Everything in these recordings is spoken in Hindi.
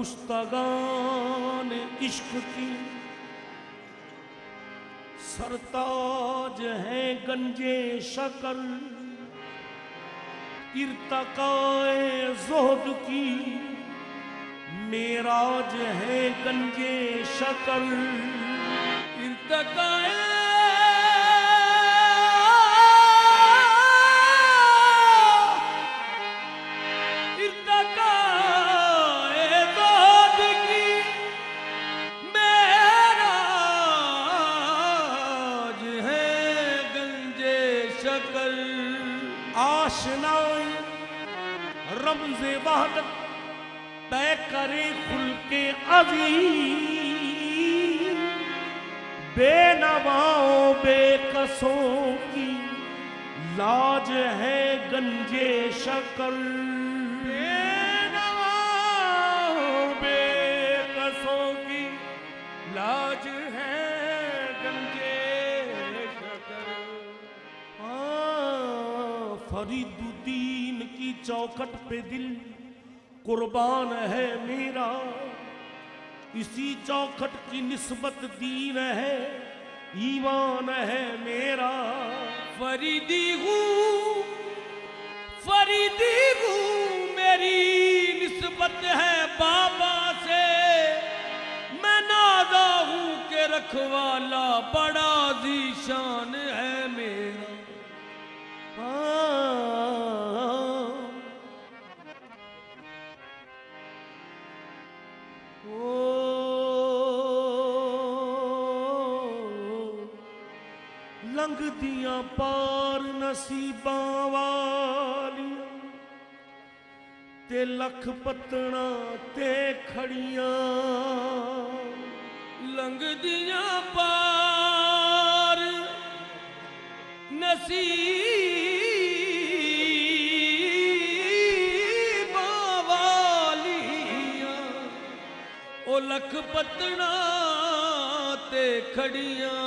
मुस्तगान इश्क की सरताज है गंजे शकर, इर्तकाए ज़ुहद की मेराज है गंजे शकर। इर्तकाए आशनाए रमज़े वहदत तय करे खुल के अज़ीम, बेनवाओं बेकसों की लाज है गंजे शकर। बेनवाओं बेकसों की लाज है गंजे शकर। फरीदुद्दीन की चौखट पे दिल कुर्बान है मेरा, इसी चौखट की निस्बत दीन है ईमान है मेरा। फरीदी हूँ मेरी निस्बत है बाबा से, मैं नादा हूँ के रखवाला बड़ा ज़ीशान है मेरा। लंघ दियां पार नसीबां वालियां ते लख पत्तना ते खड़ियां। लंघ दियां पार नसीबां वालियां ओ लख पत्तना ते खड़ियां।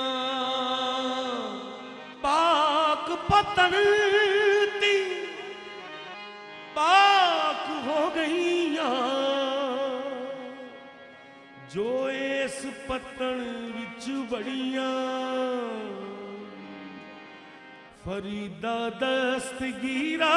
पाक पतन ती पाक हो गईयां, जो इस पतन विच बड़ियां। फरीदा दस्तगीरा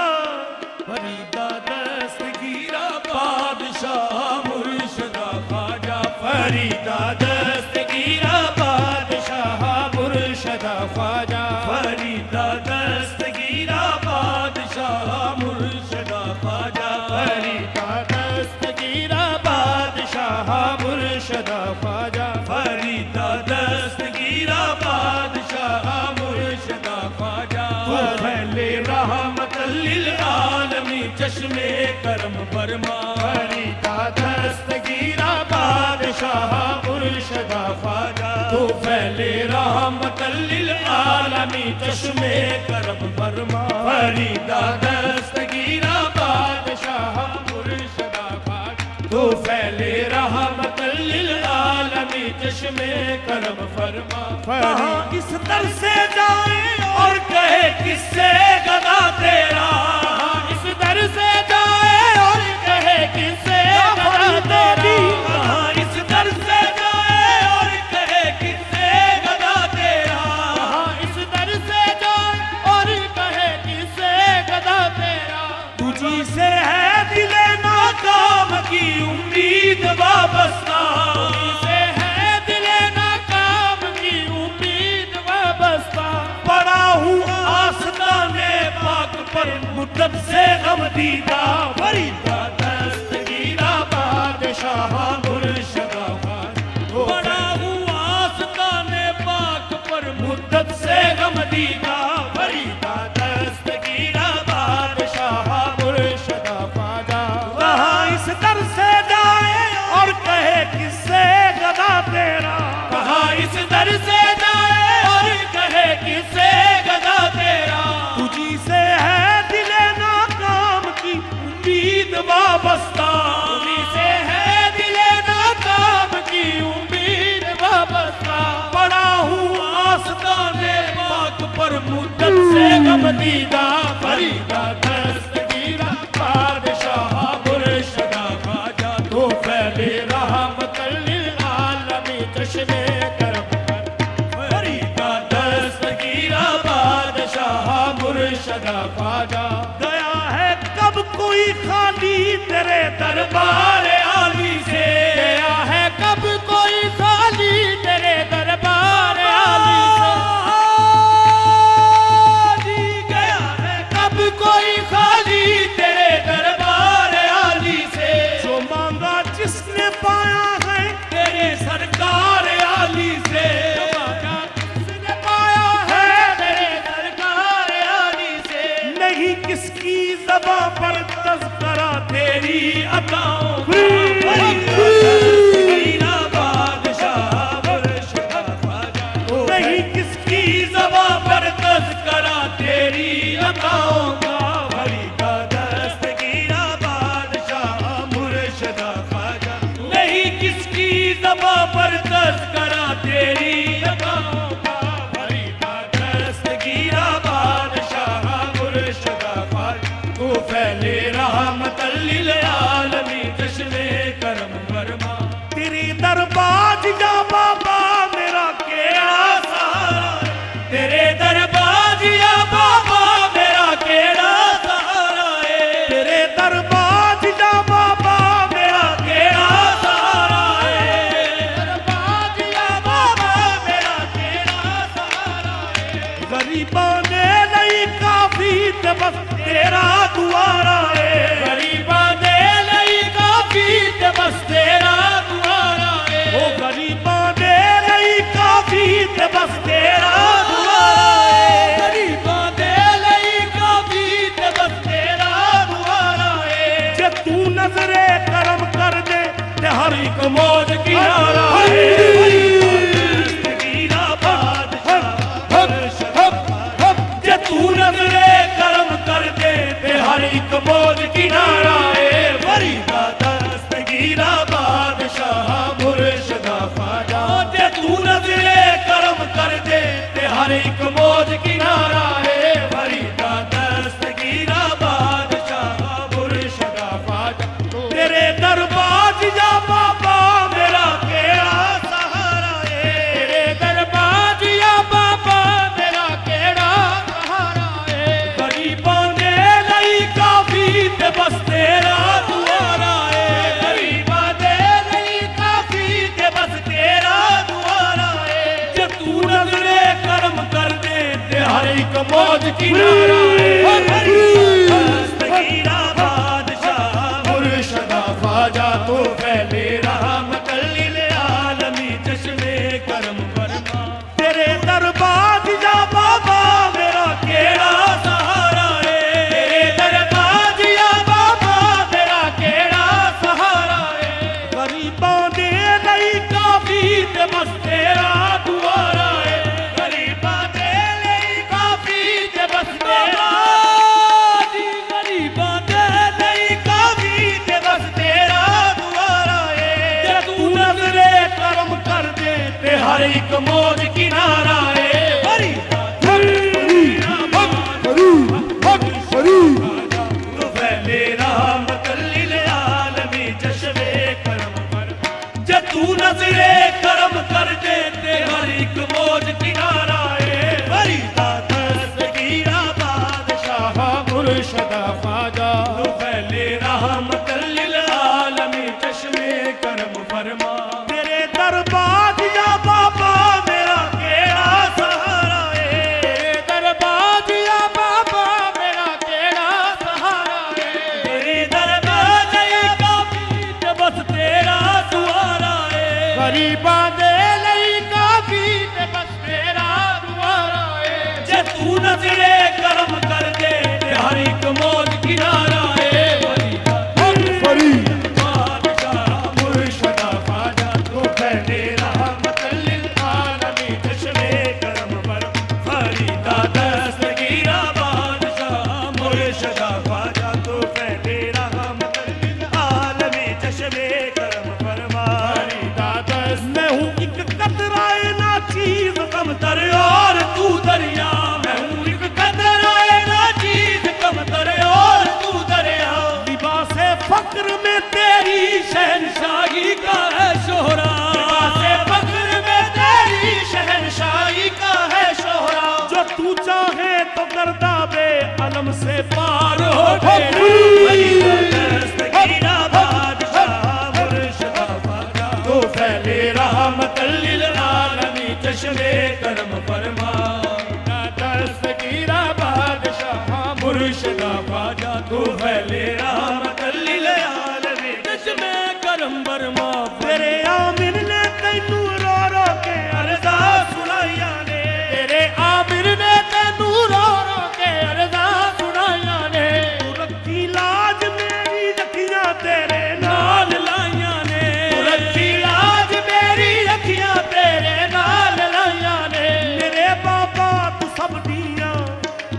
बादशाह मुर्शदा ख्वाजा। फरीदा दस्तगीरा बादशाह मुर्शदा ख्वाजा। फरीदा दस्तगीरा बादशाह मुर्शदा ख्वाजा। फरीदा दस्तगीरा बादशाह मुर्शदा ख्वाजा। फरीदा दस्तगीरा बादशाह मुर्शदा ख्वाजा। वो फैले रहमतल लिल आलमी चश्मे करम फरमा। फरीदा दस्तगीरा बादशाह मुर्शदा ख्वाजा। तो फैले रहमतल लिल आलमी चश्मे करम फरमा। फरीदा दस्तगीरा बादशाह मुर्शदा ख्वाजा। तो फैले रहमतल लिल आलमी चश्मे करम फरमा। कहाँ इस दर से जाए और कहे किससे गदा तेरा। इस दर से जाए और कहे किससे गदा तेरी। कहाँ इस दर से जाए और कहे किससे गदा तेरा। इस दर से जाए और कहे किससे गदा तेरा। तुझी से है दिले नाकाम की उम्मीद वाबस्ता। तुझी से है दिले नाकाम की उम्मीद वाबस्ता। पड़ा हूँ आस्ताने पाक पर मुद्दत से गम दीदा। फरीदा दस्तगीरा बादशाह मुर्शदा ख्वाजा। पड़ा हूँ आस्ताने पाक पर मुद्दत से गम दीदा। फरीदा दस्तगीरा बादशाह मुर्शदा ख्वाजा। वहाँ इस दर से जाए और कहे किससे गदा तेरा। कहाँ इस दर से जाए और कहे किससे गदा तेरा। तुझी से है दिले नाकाम की उम्मीद वाबस्ता। तुझी से है दिले नाकाम की उम्मीद वाबस्ता। पड़ा हूँ आस्ताने पाक पर मुद्दत से गम दीदा। फरीदा दस्तगीरा बादशाह मुर्शदा ख्वाजा। तो फैले बस तेरा दुआरा है, गरीबां दे लई काफी ते बस तेरा दुआरा है, ओ गरीबां दे लई काफी ते बस तेरा दुआरा है, गरीबां दे लई काफी ते बस तेरा दुआरा है, जे तू नजरे करम कर दे ते हर एक मौज किनारा है, दस्तगीरा बादशाह जे तू नजरे करम कर दे ते हर एक मौज किनारा है, फरीदा दस्तगीरा बादशाह मुर्शिदा ख्वाजा, जे तू नजरे करम कर दे ते हर एक मौज किनारा है, फरीदा दस्तगीरा बादशाह मुर्शिदा ख्वाजा, तेरे दरबार जा बाबा मेरा केड़ा सहारा है, तेरे दरबार या बाबा मेरा केड़ा सहारा है, गरीबां दे लई काफी ते बस तेरा दुआरा है, गरीबां दे लई काफी ते बस तेरा दुआरा है, जे तू नजरे करम कर दे ते हर एक मौज किनारा है, दस्तगीरा बादशाह मुर्शिदा ख्वाजा, तू फैले रहमत लिल आलमी चश्मे करम फरमा, तेरे दरबार जा बाबा मेरा केड़ा सहारा है, तेरे दरबार या बाबा मेरा केड़ा सहारा है, गरीबां दे लई काफी ते बस तेरा दुआरा है, गरीबां दे लई काफी ते बस तेरा जी गरीबां दे लई काफी ते बस तेरा दुआरा है, जे तू नजरे करम कर दे ते हर एक मौज किनारा है, तू फैले रहमत लिल आलमी चश्मे करम फरमा, जे तू नजरे करम कर दे ते हर एक मौज किनारा है, फरीदा दस्तगीरा बादशाह मुर्शिदा ख्वाजा, तू फैले रहमत लिल आलमी चश्मे करम फरमा, तेरे दरबार जा बाबा मेरा केड़ा सहारा है, तेरे दरबार या बाबा मेरा केड़ा सहारा है, तेरे दरबार लई काफी ते बस तेरा दुआरा है, गरीबां दे लई काफी ते बस तेरा दुआरा है, जे तू नजरे करम कर दे ते हर एक मौज किनारा है, बादशाह मुर्शिदा ख्वाजा, तू फैले रहमत लिल आलमी चश्मे करम फरमा, फरीदा दस्तगीरा बादशाह मुर्शिदा ख्वाजा, तू फैले रहमत लिल आलमी चश्मे करम फरमा, फरीदा दस्त मैं हूँ एक कतराए ना चीज कमतर और तू दरिया, मैं हूँ एक कतराए ना चीज कमतर और तू दरिया, लिबासे फक्र में तेरी शहनशाही का है शोहरा, लिबासे फक्र में तेरी शहनशाही का है शोहरा, जो तू चाहे तो गर्दाबे अलम से पार हो दस्तगीरा बादशाह मुर्शिदा ख्वाजा, तो फैले रहमत लिल आलमी चश्मे करम फरमा, दस्तगीरा बादशाह मुर्शिदा ख्वाजा, तो फैले रहमत लिल आलमी चश्मे करम फरमा, तेरे आमिर ने तैनू रो रो के अर्ज़ा सुनाइया ने, तेरे आमिर ने तैनू रो रो के अर्ज़ा सुनाइया ने, तू रखी लाज मेरी अखियां तेरे नाल लाइया ने, तू रखी लाज मेरी अखियां तेरे नाल लाइया ने, मेरे बाबा तू सब दियां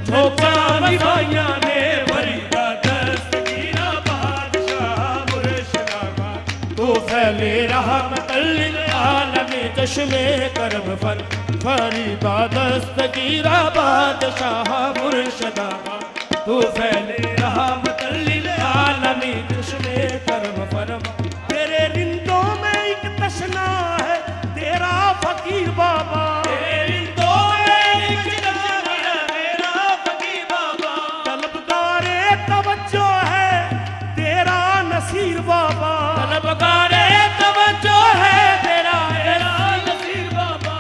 झोंका निभाइया ने, फरीदा दस्तगीरा बादशाह मुर्शिदा ख्वाजा, तू फैले रहमत लिल आलमी चश्मे करम फरमा, फरीदा दस्तगीरा बादशाह मुर्शिदा ख्वाजा, तू फैले रहमत लिल आलमी चश्मे करम फरमा, तेरे रिंदों में एक तशना है तेरा फकीर बाबा, तेरे रिंदों में एक तशना है तेरा फकीर बाबा, तलबगारे तवज्जो है तेरा नसीर बाबा, तलबगारे तवज्जो है तेरा नसीर बाबा,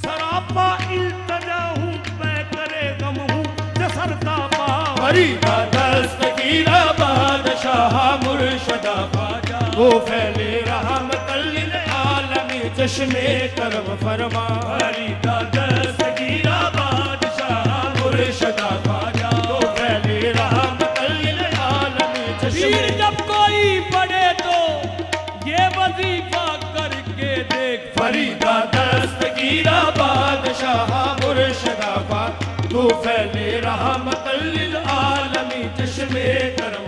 सरापा इल्तजा हूँ मैं करे गम हूँ जसरता फरीदा दस्तगीरा बादशाह मुर्शदा ख्वाजा वो फैले रहमतल लिल आलमीन चश्मे करम फरमा फरीदा दस्तगीरा बादशाह मुर्शदा ख्वाजा वो फैले रहमतल लिल आलमीन पीर चश्मे जब कोई पढ़े तो ये वजीफा करके देख फरीदा दस्तगीरा बादशाह मुर्शदा ख्वाजा तू फैले रहमतल लिल आलमीन चश्मे करम